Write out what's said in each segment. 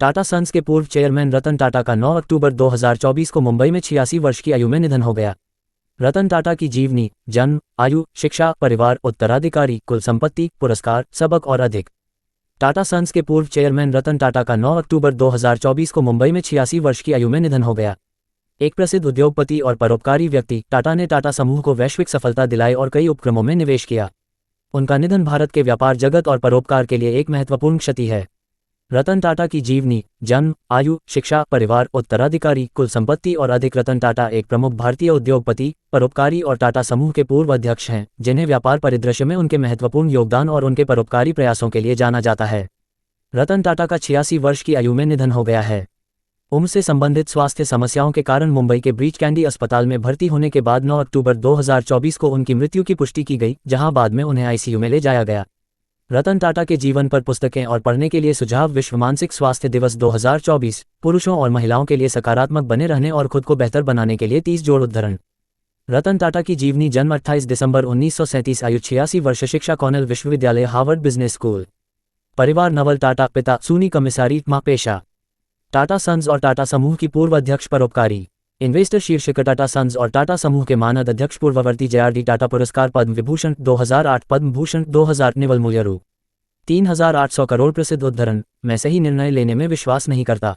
Tata sons के पूर्व chairman Ratan Tata का 9 अक्टूबर 2024 को मुंबई में 86 वर्ष की आयु में निधन हो गया। रतन टाटा की जीवनी, जन्म, आयु, शिक्षा, परिवार, उत्तराधिकारी, कुल संपत्ति, पुरस्कार, सबक और अधिक। टाटा सन्स के पूर्व चेयरमैन रतन टाटा का 9 अक्टूबर 2024 को मुंबई में 86 वर्ष की आयु में निधन हो गया। एक प्रसिद्ध उद्योगपति और परोपकारी व्यक्ति, टाटा ने टाटा समूह को वैश्विक सफलता दिलाई और कई उपक्रमों में निवेश किया। उनका निधन भारत के व्यापार जगत और परोपकार के लिए एक महत्वपूर्ण क्षति है। रतन टाटा की जीवनी, जन्म, आयु, शिक्षा, परिवार, उत्तराधिकारी, कुल संपत्ति और अधिक। रतन टाटा एक प्रमुख भारतीय उद्योगपति, परोपकारी और टाटा समूह के पूर्व अध्यक्ष हैं, जिन्हें व्यापार परिदृश्य में उनके महत्वपूर्ण योगदान और उनके परोपकारी प्रयासों के लिए जाना जाता है। रतन टाटा का 86 वर्ष की आयु में निधन हो गया है। उम्र से संबंधित स्वास्थ्य समस्याओं के कारण मुंबई के ब्रीच कैंडी अस्पताल में भर्ती होने के बाद 9 अक्टूबर 2024 को उनकी मृत्यु की पुष्टि की गई, जहां बाद में उन्हें आईसीयू में ले जाया गया। रतन टाटा के जीवन पर पुस्तकें और पढ़ने के लिए सुझाव। विश्व मानसिक स्वास्थ्य दिवस 2024, पुरुषों और महिलाओं के लिए सकारात्मक बने रहने और खुद को बेहतर बनाने के लिए 30 जोड़ उद्धरण। रतन टाटा की जीवनी, जन्म 28 दिसंबर 1937, आयु 86 वर्ष, शिक्षा कॉर्नेल विश्वविद्यालय, हार्वर्ड बिजनेस स्कूल। परिवार नवल टाटा, पिता सूनी कमिसारी, मां पेशा। टाटा सन्स और टाटा समूह की पूर्व अध्यक्ष, परोपकारी इन्वेस्टर। शीर्षक टाटा सन्स और टाटा समूह के मानद अध्यक्ष, पूर्ववर्ती JRD टाटा पुरस्कार, पद्म विभूषण 2008, पद्म भूषण 2000। निवल मूल्य रु 3800 करोड़। प्रसिद्ध उद्धरण, मैं सही निर्णय लेने में विश्वास नहीं करता,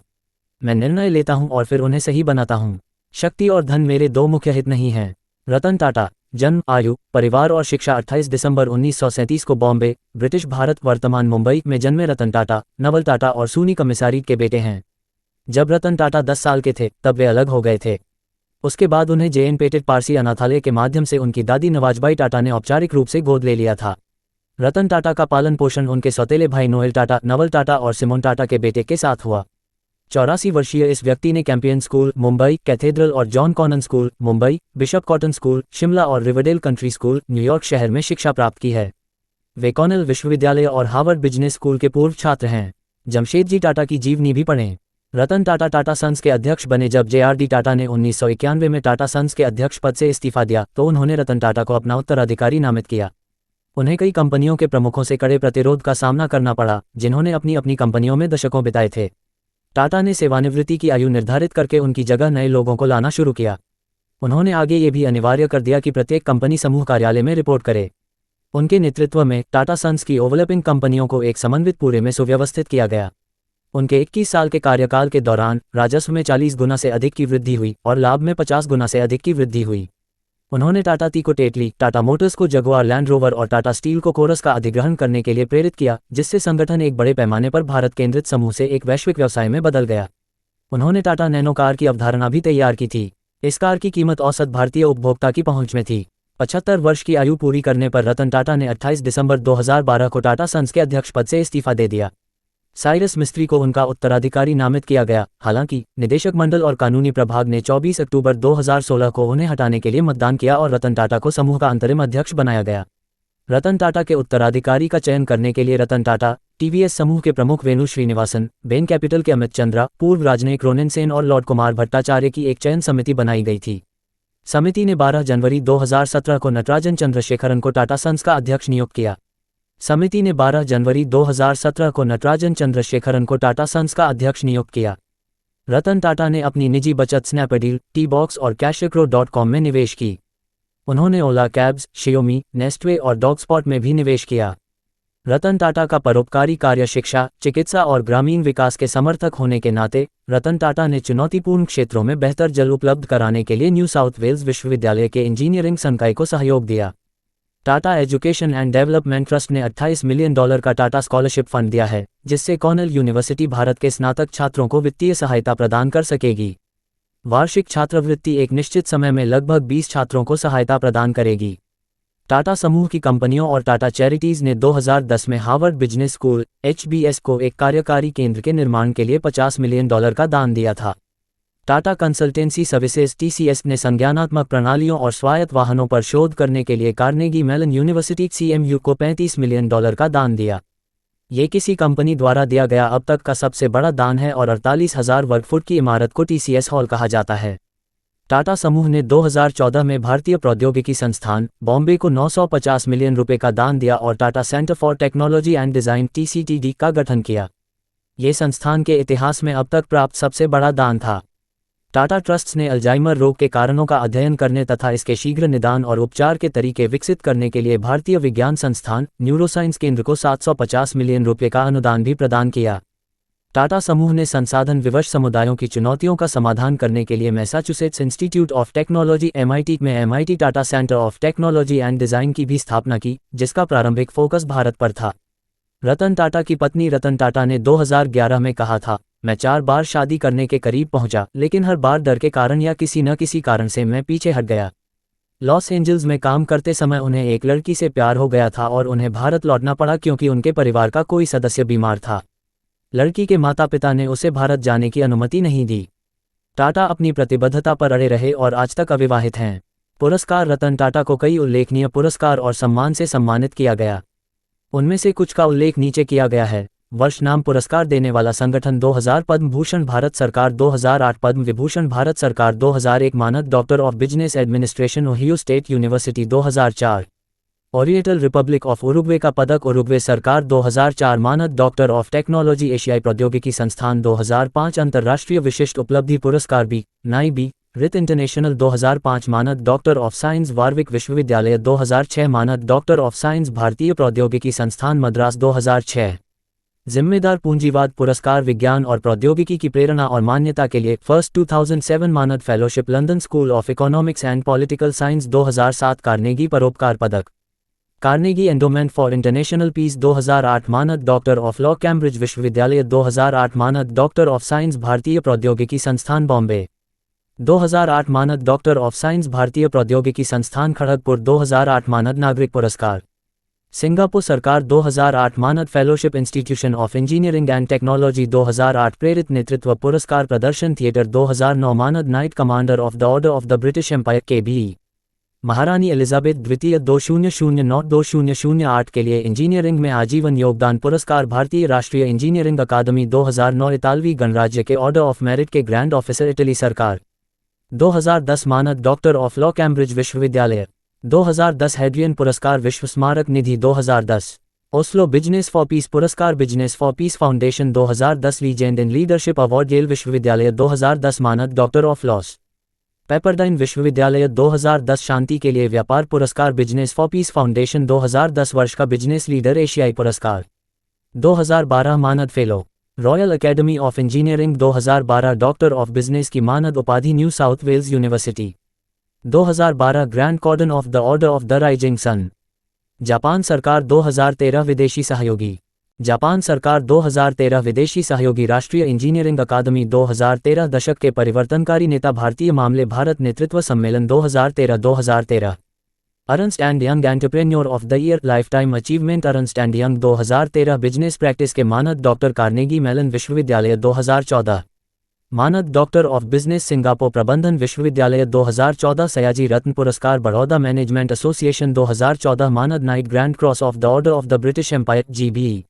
मैं निर्णय लेता हूं और फिर उन्हें सही बनाता हूं। शक्ति और धन मेरे दो मुख्य हित नहीं हैं। रतन टाटा, जन्म, आयु, परिवार और शिक्षा। 28 दिसंबर 1937 को बॉम्बे, ब्रिटिश भारत, वर्तमान मुंबई में जन्मे रतन टाटा, नवल टाटा और सूनी कमिसारी के बेटे हैं। जब रतन टाटा 10 साल के थे तब वे अलग हो गए थे। उसके बाद उन्हें JN पेटेड पारसी अनाथालय के माध्यम से उनकी दादी नवाजबाई टाटा ने औपचारिक रूप से गोद ले लिया था। रतन टाटा का पालन पोषण उनके सौतेले भाई नोएल टाटा, नवल टाटा और सिमोन टाटा के बेटे के साथ हुआ। 84 वर्षीय इस व्यक्ति ने कैंपियन स्कूल, मुंबई, कैथेड्रल और John Connon School, Mumbai, Bishop Cotton School, Shimla और रिवरडेल कंट्री स्कूल, न्यूयॉर्क शहर में शिक्षा प्राप्त की है। वे कॉर्नेल विश्वविद्यालय और हार्वर्ड बिजनेस स्कूल के पूर्व छात्र हैं। जमशेदजी टाटा की जीवनी भी पढ़ें। रतन टाटा टाटा सन्स के अध्यक्ष बने। जब JRD टाटा ने 1991 में टाटा सन्स के अध्यक्ष पद से इस्तीफा दिया तो उन्होंने रतन टाटा को अपना उत्तराधिकारी नामित किया। उन्हें कई कंपनियों के प्रमुखों से कड़े प्रतिरोध का सामना करना पड़ा, जिन्होंने अपनी अपनी कंपनियों में दशकों बिताए थे। टाटा ने सेवानिवृत्ति की आयु निर्धारित करके उनकी जगह नए लोगों को लाना शुरू किया। उन्होंने आगे ये भी अनिवार्य कर दिया कि प्रत्येक कंपनी समूह कार्यालय में रिपोर्ट करे। उनके नेतृत्व में टाटा सन्स की ओवरलैपिंग कंपनियों को एक समन्वित पूरे में सुव्यवस्थित किया गया। उनके 21 साल के कार्यकाल के दौरान राजस्व में 40 गुना से अधिक की वृद्धि हुई और लाभ में 50 गुना से अधिक की वृद्धि हुई। उन्होंने टाटा टी को टेटली, टाटा मोटर्स को जगुआर लैंड रोवर और टाटा स्टील को कोरस का अधिग्रहण करने के लिए प्रेरित किया, जिससे संगठन एक बड़े पैमाने पर भारत केंद्रित समूह से एक वैश्विक व्यवसाय में बदल गया। उन्होंने टाटा नैनो कार की अवधारणा भी तैयार की थी। इस कार की कीमत औसत भारतीय उपभोक्ता की पहुंच में थी। 75 वर्ष की आयु पूरी करने पर रतन टाटा ने 28 दिसंबर 2012 को टाटा सन्स के अध्यक्ष पद से इस्तीफा दे दिया। साइरस मिस्त्री को उनका उत्तराधिकारी नामित किया गया। हालांकि निदेशक मंडल और कानूनी प्रभाग ने 24 अक्टूबर 2016 को उन्हें हटाने के लिए मतदान किया और रतन टाटा को समूह का अंतरिम अध्यक्ष बनाया गया। रतन टाटा के उत्तराधिकारी का चयन करने के लिए रतन टाटा, TVS समूह के प्रमुख वेणु श्रीनिवासन, बेन कैपिटल के अमित चंद्रा, पूर्व राजनयिक रोनेन सेन और लॉर्ड कुमार भट्टाचार्य की एक चयन समिति बनाई गई थी। समिति ने 12 जनवरी 2017 को नटराजन चंद्रशेखरन को टाटा सन्स का अध्यक्ष नियुक्त किया। समिति ने 12 जनवरी 2017 को नटराजन चंद्रशेखरन को टाटा सन्स का अध्यक्ष नियुक्त किया। रतन टाटा ने अपनी निजी बचत स्नैपडील, टी-बॉक्स और cashrecro.com में निवेश की। उन्होंने ओला कैब्स, शियोमी, नेस्टवे और डॉगस्पॉट में भी निवेश किया। रतन टाटा का परोपकारी कार्य शिक्षा, चिकित्सा और ग्रामीण विकास के समर्थक होने के नाते रतन टाटा ने चुनौतीपूर्ण क्षेत्रों में बेहतर जल उपलब्ध कराने के लिए न्यू साउथ वेल्स विश्वविद्यालय के इंजीनियरिंग संकाय को सहयोग दिया। Tata education and development trust ने $28 मिलियन का टाटा स्कॉलरशिप फंड दिया है, जिससे कॉर्नेल यूनिवर्सिटी भारत के स्नातक छात्रों को वित्तीय सहायता प्रदान कर सकेगी। वार्षिक छात्रवृत्ति एक निश्चित समय में लगभग 20 छात्रों को सहायता प्रदान करेगी। टाटा समूह की कंपनियों और टाटा चैरिटीज ने 2010 में हार्वर्ड बिजनेस स्कूल, HBS को एक कार्यकारी केंद्र के निर्माण के लिए $50 मिलियन का दान दिया था। टाटा कंसल्टेंसी सर्विसेज TCS ने संज्ञानात्मक प्रणालियों और स्वायत्त वाहनों पर शोध करने के लिए कार्नेगी मेलन यूनिवर्सिटी CMU को $35 मिलियन का दान दिया। ये किसी कंपनी द्वारा दिया गया अब तक का सबसे बड़ा दान है और 48,000 वर्ग फुट की इमारत को TCS हॉल कहा जाता है। टाटा समूह ने 2014 में भारतीय प्रौद्योगिकी संस्थान, बॉम्बे को $950 मिलियन का दान दिया और Tata centre for technology and design TCTD का गठन किया। ये संस्थान के इतिहास में अब तक प्राप्त सबसे बड़ा दान था। टाटा ट्रस्ट्स ने अल्जाइमर रोग के कारणों का अध्ययन करने तथा इसके शीघ्र निदान और उपचार के तरीके विकसित करने के लिए भारतीय विज्ञान संस्थान न्यूरोसाइंस केंद्र को 750 मिलियन रुपये का अनुदान भी प्रदान किया। टाटा समूह ने संसाधन विवश समुदायों की चुनौतियों का समाधान करने के लिए Massachusetts institute of technology MIT में MIT Tata centre of technology and design की भी स्थापना की, जिसका प्रारंभिक फोकस भारत पर था। रतन टाटा की पत्नी रतन टाटा ने 2011 में कहा था, मैं 4 बार शादी करने के करीब पहुंचा, लेकिन हर बार डर के कारण या किसी न किसी कारण से मैं पीछे हट गया। लॉस एंजल्स में काम करते समय उन्हें एक लड़की से प्यार हो गया था और उन्हें भारत लौटना पड़ा क्योंकि उनके परिवार का कोई सदस्य बीमार था। लड़की के माता पिता ने उसे भारत जाने की अनुमति नहीं दी। टाटा अपनी प्रतिबद्धता पर अड़े रहे और आज तक अविवाहित हैं। पुरस्कार रतन टाटा को कई उल्लेखनीय पुरस्कार और सम्मान से सम्मानित किया गया। उनमें से कुछ का उल्लेख नीचे किया गया है। वर्ष नाम पुरस्कार देने वाला संगठन 2000 पद्म भूषण भारत सरकार 2008 पद्म विभूषण भारत सरकार 2001 मानद doctor of business administration Ohio state university 2004 oriental Republic of Uruguay का पदक उरुग्वे सरकार 2004 मानद डॉक्टर ऑफ टेक्नोलॉजी एशियाई प्रौद्योगिकी संस्थान 2005 अंतर्राष्ट्रीय विशिष्ट उपलब्धि पुरस्कार बी नाई बी रित इंटरनेशनल 2005 मानद डॉक्टर ऑफ साइंस वार्विक विश्वविद्यालय 2006 मानद डॉक्टर ऑफ साइंस भारतीय प्रौद्योगिकी संस्थान मद्रास 2006 जिम्मेदार पूंजीवाद पुरस्कार विज्ञान और प्रौद्योगिकी की प्रेरणा और मान्यता के लिए फर्स्ट 2007 मानद fellowship London School of Economics and Political Science 2007 Carnegie परोपकार पदक Carnegie Endowment for International Peace 2008 मानद डॉक्टर ऑफ लॉ कैम्ब्रिज विश्वविद्यालय 2008 मानद डॉक्टर ऑफ साइंस भारतीय प्रौद्योगिकी संस्थान बॉम्बे 2008 मानद डॉक्टर ऑफ साइंस भारतीय प्रौद्योगिकी संस्थान खड़गपुर 2008 मानद नागरिक पुरस्कार सिंगापुर सरकार 2008 मानद fellowship Institution of Engineering and Technology 2008 प्रेरित नेतृत्व पुरस्कार प्रदर्शन थिएटर 2009 मानद Knight Commander of the order of the British Empire KBE महारानी एलिजाबेथ द्वितीय 2009-2008 के लिए इंजीनियरिंग में आजीवन योगदान पुरस्कार भारतीय राष्ट्रीय इंजीनियरिंग अकादमी 2009 इतालवी गणराज्य के ऑर्डर ऑफ मेरिट के ग्रैंड ऑफिसर इटली सरकार 2010 मानद डॉक्टर ऑफ लॉ कैम्ब्रिज विश्वविद्यालय 2010 हेड्रियन पुरस्कार विश्व स्मारक निधि 2010 ओस्लो बिजनेस फॉर पीस पुरस्कार Business for Peace Foundation 2010 Legend in Leadership Award Yale विश्वविद्यालय 2010 मानद डॉक्टर ऑफ लॉस पेपरडाइन विश्वविद्यालय 2010 शांति के लिए व्यापार पुरस्कार बिजनेस फॉर पीस फाउंडेशन 2010 वर्ष का बिजनेस लीडर एशियाई पुरस्कार 2012 मानद fellow Royal Academy of Engineering 2012 doctor of business की मानद उपाधि New South Wales University 2012 Grand Cordon of the order of the Rising Sun Japan सरकार 2013 विदेशी सहयोगी जापान सरकार 2013 विदेशी सहयोगी राष्ट्रीय इंजीनियरिंग अकादमी 2013 दशक के परिवर्तनकारी नेता भारतीय मामले भारत नेतृत्व सम्मेलन 2013 Ernst and young entrepreneur of the year lifetime achievement Ernst and young 2013 business practice के मानद डॉक्टर कार्नेगी मेलन विश्वविद्यालय 2014 मानद डॉक्टर ऑफ बिजनेस सिंगापुर प्रबंधन विश्वविद्यालय 2014 सयाजी रत्न पुरस्कार बड़ौदा मैनेजमेंट एसोसिएशन 2014 मानद knight grand cross of the order of the British empire GBE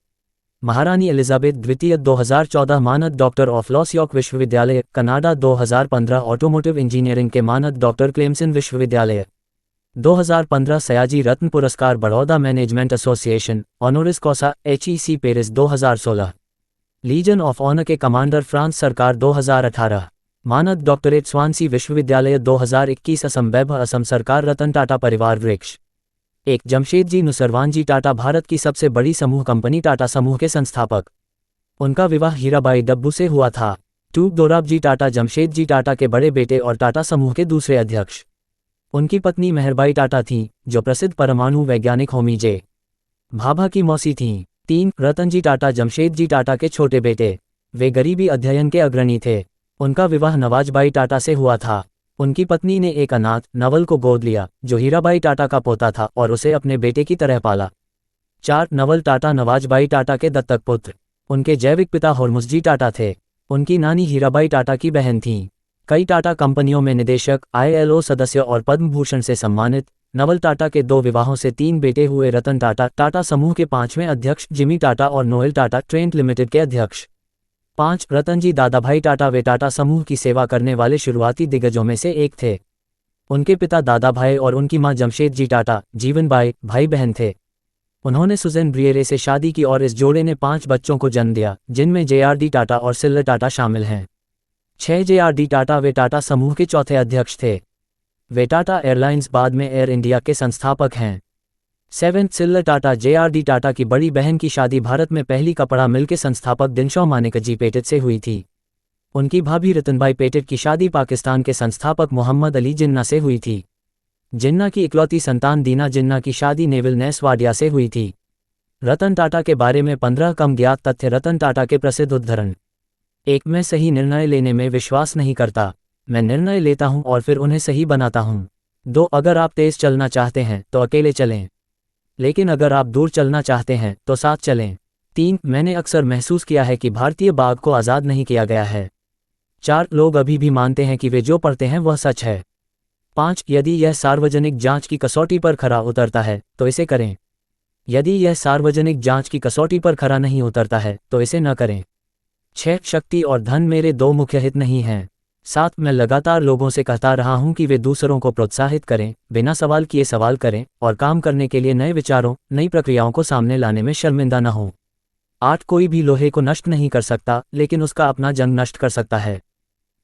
महारानी Elizabeth द्वितीय 2014 मानद डॉक्टर ऑफ लॉ यॉर्क विश्वविद्यालय कनाडा 2015 ऑटोमोटिव इंजीनियरिंग के मानद डॉक्टर क्लेमसन विश्वविद्यालय 2015 सयाजी रत्न पुरस्कार Baroda management association honoris causa HEC Paris 2016 legion of honour के कमांडर फ्रांस सरकार 2018 मानद डॉक्टरेट स्वानसी विश्वविद्यालय 2021 असम वैभव असम सरकार रतन टाटा परिवार वृक्ष एक जमशेदजी नुसरवानजी टाटा भारत की सबसे बड़ी समूह कंपनी टाटा समूह के संस्थापक। उनका विवाह हीराबाई डब्बू से हुआ था। 2 दोराबजी टाटा जमशेदजी टाटा के बड़े बेटे और टाटा समूह के दूसरे अध्यक्ष। उनकी पत्नी मेहरबाई टाटा थीं, जो प्रसिद्ध परमाणु वैज्ञानिक होमी जे भाभा की मौसी थीं। 3 रतनजी टाटा जमशेदजी टाटा के छोटे बेटे। वे गरीबी अध्ययन के अग्रणी थे। उनका विवाह नवाजबाई टाटा से हुआ था। उनकी पत्नी ने एक अनाथ नवल को गोद लिया, जो हीराबाई टाटा का पोता था, और उसे अपने बेटे की तरह पाला। 4 नवल टाटा नवाजबाई टाटा के दत्तक पुत्र। उनके जैविक पिता होरमुसजी टाटा थे। उनकी नानी हीराबाई टाटा की बहन थीं। कई टाटा कंपनियों में निदेशक, ILO सदस्य और पद्म भूषण से सम्मानित। नवल टाटा के 2 विवाहों से 3 बेटे हुए। रतन टाटा टाटा समूह के 5वें अध्यक्ष, जिमी टाटा और नोएल टाटा ट्रेंट लिमिटेड के अध्यक्ष। 5 रतनजी दादाभाई टाटा वे टाटा समूह की सेवा करने वाले शुरुआती दिग्गजों में से एक थे। उनके पिता दादाभाई और उनकी मां जमशेदजी टाटा जीवनबाई भाई बहन थे। उन्होंने सुजैन ब्रियरे से शादी की और इस जोड़े ने 5 बच्चों को जन्म दिया, जिनमें JRD टाटा और सिल्लर टाटा शामिल हैं। 6 JRD टाटा वे टाटा समूह के चौथे अध्यक्ष थे। वे टाटा एयरलाइंस बाद में एयर इंडिया के संस्थापक हैं। 7 सिल्लर टाटा JRD टाटा की बड़ी बहन की शादी भारत में पहली कपड़ा मिल के संस्थापक दिनशॉ मानेकजी पेटेट से हुई थी। उनकी भाभी रतनबाई पेटेट की शादी पाकिस्तान के संस्थापक मोहम्मद अली जिन्ना से हुई थी। जिन्ना की इकलौती संतान दीना जिन्ना की शादी नेविल नेस वाडिया से हुई थी। रतन टाटा के बारे में 15 कम ज्ञात तथ्य। रतन टाटा के प्रसिद्ध उद्धरण। 1 मैं सही निर्णय लेने में विश्वास नहीं करता, मैं निर्णय लेता हूं और फिर उन्हें सही बनाता हूं। 2 अगर आप तेज चलना चाहते हैं तो अकेले चलें, लेकिन अगर आप दूर चलना चाहते हैं तो साथ चलें। 3 मैंने अक्सर महसूस किया है कि भारतीय बाघ को आज़ाद नहीं किया गया है। 4 लोग अभी भी मानते हैं कि वे जो पढ़ते हैं वह सच है। 5 यदि यह सार्वजनिक जांच की कसौटी पर खरा उतरता है तो इसे करें, यदि यह सार्वजनिक जांच की कसौटी पर खरा नहीं उतरता है तो इसे न करें। 6 शक्ति और धन मेरे 2 मुख्य हित नहीं हैं। 7 मैं लगातार लोगों से कहता रहा हूं कि वे दूसरों को प्रोत्साहित करें, बिना सवाल किए सवाल करें और काम करने के लिए नए विचारों, नई प्रक्रियाओं को सामने लाने में शर्मिंदा न हों। 8 कोई भी लोहे को नष्ट नहीं कर सकता, लेकिन उसका अपना जंग नष्ट कर सकता है।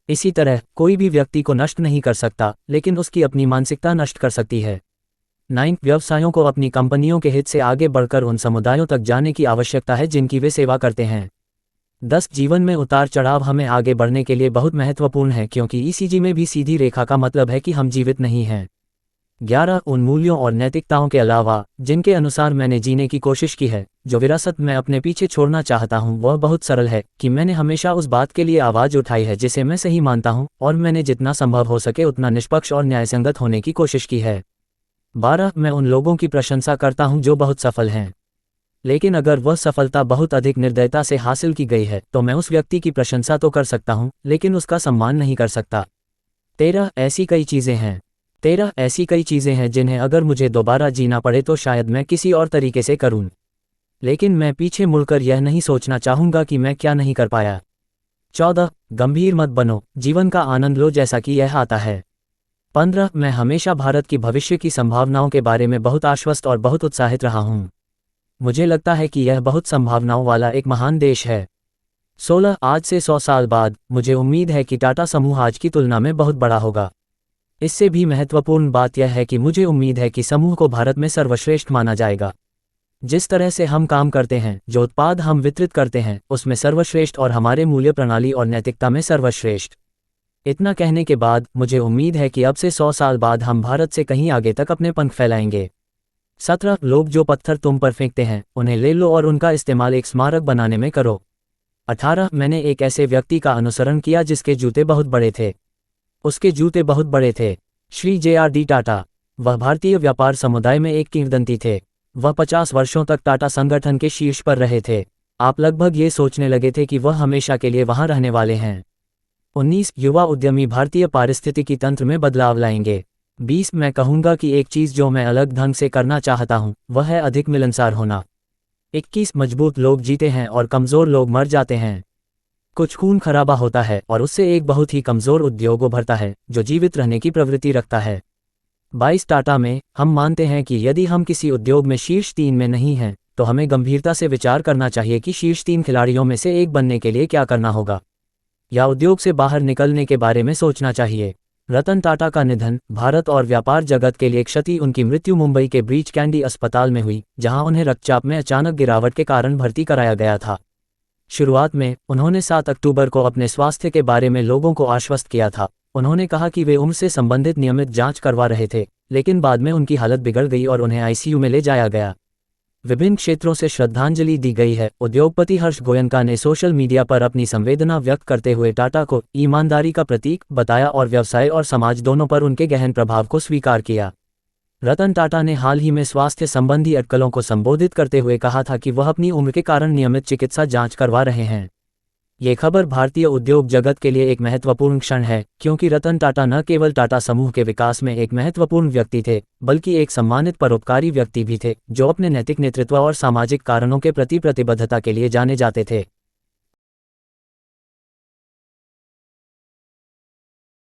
इसी तरह कोई भी व्यक्ति को नष्ट नहीं कर सकता, लेकिन उसकी अपनी मानसिकता नष्ट कर सकती है। 9 व्यवसायों को अपनी कंपनियों के हित से आगे बढ़कर उन समुदायों तक जाने की आवश्यकता है जिनकी वे सेवा करते हैं। 10 जीवन में उतार चढ़ाव हमें आगे बढ़ने के लिए बहुत महत्वपूर्ण है, क्योंकि ECG में भी सीधी रेखा का मतलब है कि हम जीवित नहीं हैं। 11 उन मूल्यों और नैतिकताओं के अलावा जिनके अनुसार मैंने जीने की कोशिश की है, जो विरासत में अपने पीछे छोड़ना चाहता हूं, वह बहुत सरल है कि मैंने हमेशा उस बात के लिए आवाज़ उठाई है जिसे मैं सही मानता हूं, और मैंने जितना संभव हो सके उतना निष्पक्ष और न्यायसंगत होने की कोशिश की है। 12 मैं उन लोगों की प्रशंसा करता हूं जो बहुत सफल हैं, लेकिन अगर वह सफलता बहुत अधिक निर्दयता से हासिल की गई है तो मैं उस व्यक्ति की प्रशंसा तो कर सकता हूं, लेकिन उसका सम्मान नहीं कर सकता। 13 ऐसी कई चीज़ें हैं जिन्हें अगर मुझे दोबारा जीना पड़े तो शायद मैं किसी और तरीके से करूं, लेकिन मैं पीछे मुड़कर यह नहीं सोचना चाहूंगा कि मैं क्या नहीं कर पाया। 14 गंभीर मत बनो, जीवन का आनंद लो जैसा कि यह आता है। 15 मैं हमेशा भारत की भविष्य की संभावनाओं के बारे में बहुत आश्वस्त और बहुत उत्साहित रहा हूं। मुझे लगता है कि यह बहुत संभावनाओं वाला एक महान देश है। 16 आज से 100 साल बाद मुझे उम्मीद है कि टाटा समूह आज की तुलना में बहुत बड़ा होगा। इससे भी महत्वपूर्ण बात यह है कि मुझे उम्मीद है कि समूह को भारत में सर्वश्रेष्ठ माना जाएगा। जिस तरह से हम काम करते हैं, जो उत्पाद हम वितरित करते हैं, उसमें सर्वश्रेष्ठ और हमारे मूल्य प्रणाली और नैतिकता में सर्वश्रेष्ठ। इतना कहने के बाद मुझे उम्मीद है कि अब से 100 साल बाद हम भारत से कहीं आगे तक अपने पंख फैलाएंगे। 17 लोग जो पत्थर तुम पर फेंकते हैं उन्हें ले लो और उनका इस्तेमाल एक स्मारक बनाने में करो। 18 मैंने एक ऐसे व्यक्ति का अनुसरण किया जिसके जूते बहुत बड़े थे। उसके जूते बहुत बड़े थे। श्री JRD टाटा। वह भारतीय व्यापार समुदाय में एक किंवदंती थे। वह 50 वर्षों तक टाटा संगठन के शीर्ष पर रहे थे। आप लगभग ये सोचने लगे थे कि वह हमेशा के लिए वहां रहने वाले हैं। 19 युवा उद्यमी भारतीय पारिस्थितिकी तंत्र में बदलाव लाएंगे। 20 मैं कहूंगा कि एक चीज़ जो मैं अलग ढंग से करना चाहता हूं, वह है अधिक मिलनसार होना। 21 मजबूत लोग जीते हैं और कमज़ोर लोग मर जाते हैं। कुछ खून खराबा होता है और उससे एक बहुत ही कमज़ोर उद्योग उभरता है जो जीवित रहने की प्रवृत्ति रखता है। 22 टाटा में हम मानते हैं कि यदि हम किसी उद्योग में शीर्ष 3 में नहीं हैं तो हमें गंभीरता से विचार करना चाहिए कि शीर्ष 3 खिलाड़ियों में से एक बनने के लिए क्या करना होगा, या उद्योग से बाहर निकलने के बारे में सोचना चाहिए। रतन टाटा का निधन भारत और व्यापार जगत के लिए क्षति। उनकी मृत्यु मुंबई के ब्रीच कैंडी अस्पताल में हुई, जहां उन्हें रक्तचाप में अचानक गिरावट के कारण भर्ती कराया गया था। शुरुआत में उन्होंने 7 अक्टूबर को अपने स्वास्थ्य के बारे में लोगों को आश्वस्त किया था। उन्होंने कहा कि वे उम्र से संबंधित नियमित जांच करवा रहे थे, लेकिन बाद में उनकी हालत बिगड़ गई और उन्हें ICU में ले जाया गया। विभिन्न क्षेत्रों से श्रद्धांजलि दी गई है। उद्योगपति हर्ष गोयनका ने सोशल मीडिया पर अपनी संवेदना व्यक्त करते हुए टाटा को ईमानदारी का प्रतीक बताया और व्यवसाय और समाज दोनों पर उनके गहन प्रभाव को स्वीकार किया। रतन टाटा ने हाल ही में स्वास्थ्य संबंधी अटकलों को संबोधित करते हुए कहा था कि वह अपनी उम्र के कारण नियमित चिकित्सा जांच करवा रहे हैं। ये खबर भारतीय उद्योग जगत के लिए एक महत्वपूर्ण क्षण है, क्योंकि रतन टाटा न केवल टाटा समूह के विकास में एक महत्वपूर्ण व्यक्ति थे, बल्कि एक सम्मानित परोपकारी व्यक्ति भी थे जो अपने नैतिक नेतृत्व और सामाजिक कारणों के प्रति प्रतिबद्धता के लिए जाने जाते थे।